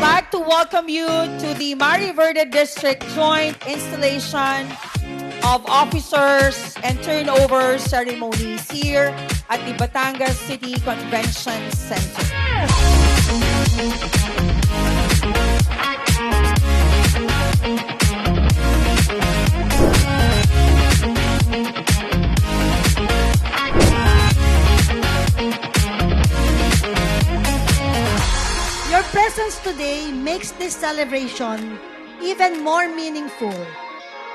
like to welcome you to the Mari Verde District Joint Installation of Officers and Turnover Ceremonies here at the Batangas City Convention Center. Your presence today makes this celebration even more meaningful,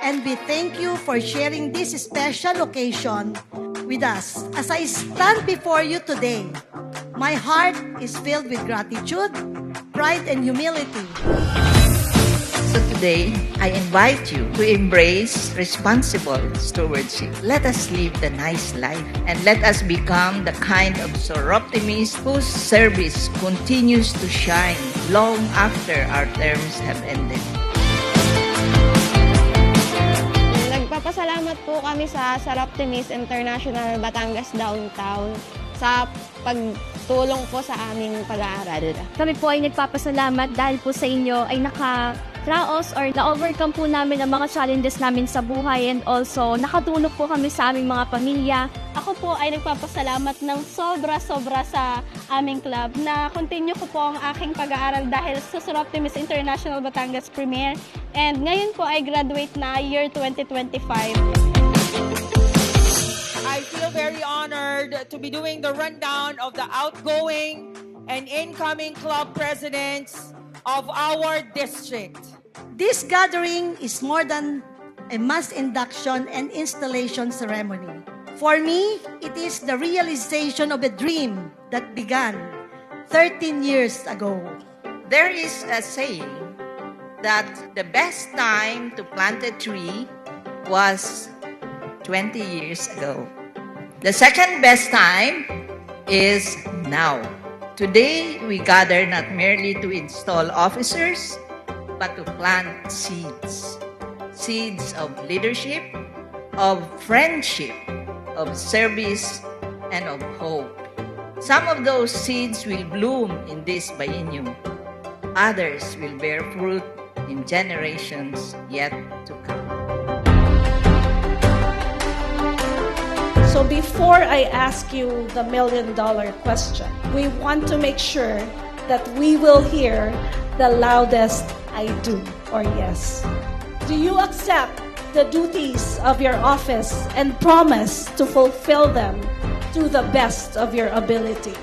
and we thank you for sharing this special occasion with us. As I stand before you today, my heart is filled with gratitude, pride, and humility. So today, I invite you to embrace responsible stewardship. Let us live the nice life and let us become the kind of Soroptimists whose service continues to shine long after our terms have ended. Nagpapasalamat po kami sa Soroptimist International Batangas Downtown sa pagtulong po sa aming pag-aaral. Kami po ay nagpapasalamat dahil po sa inyo ay nakaraos or na-overcome po namin ang mga challenges namin sa buhay, and also nakatulong po kami sa aming mga pamilya. Ako po ay nagpapasalamat ng sobra-sobra sa aming club na continue ko po ang aking pag-aaral dahil sa Soroptimist International Batangas Premier, and ngayon po ay graduate na year 2025. I feel very honored to be doing the rundown of the outgoing and incoming club presidents of our district. This gathering is more than a mass induction and installation ceremony. For me, it is the realization of a dream that began 13 years ago. There is a saying that the best time to plant a tree was 20 years ago. The second best time is now. Today, we gather not merely to install officers, but to plant seeds. Seeds of leadership, of friendship, of service, and of hope. Some of those seeds will bloom in this biennium. Others will bear fruit in generations yet to come. So before I ask you the million-dollar question, we want to make sure that we will hear the loudest I do or yes. Do you accept the duties of your office and promise to fulfill them to the best of your ability?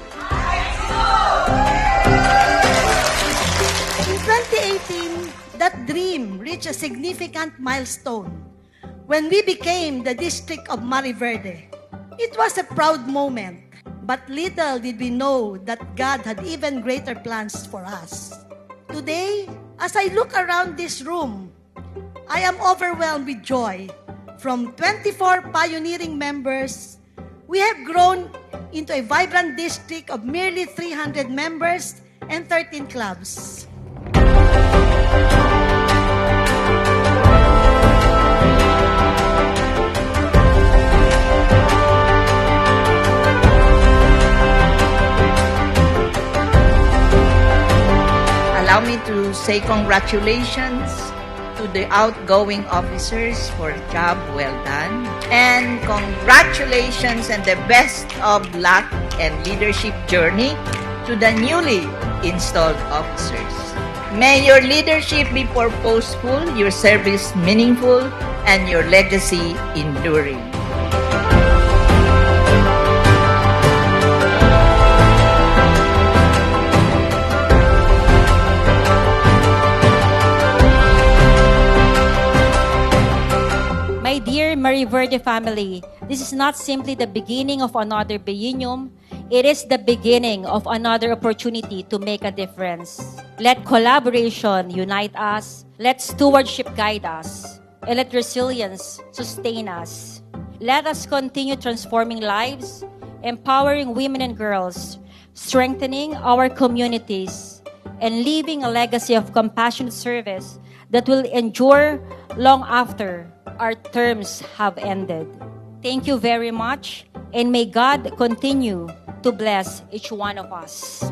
In 2018, that dream reached a significant milestone when we became the District of Mari Verde. It was a proud moment, but little did we know that God had even greater plans for us. Today, as I look around this room, I am overwhelmed with joy. From 24 pioneering members, we have grown into a vibrant district of merely 300 members and 13 clubs. Allow me to say congratulations to the outgoing officers for a job well done. And congratulations and the best of luck and leadership journey to the newly installed officers. May your leadership be purposeful, your service meaningful, and your legacy enduring. My dear Mari Verde family, this is not simply the beginning of another biennium, it is the beginning of another opportunity to make a difference. Let collaboration unite us, let stewardship guide us, and let resilience sustain us. Let us continue transforming lives, empowering women and girls, strengthening our communities, and leaving a legacy of compassionate service that will endure long after our terms have ended. Thank you very much, and may God continue to bless each one of us.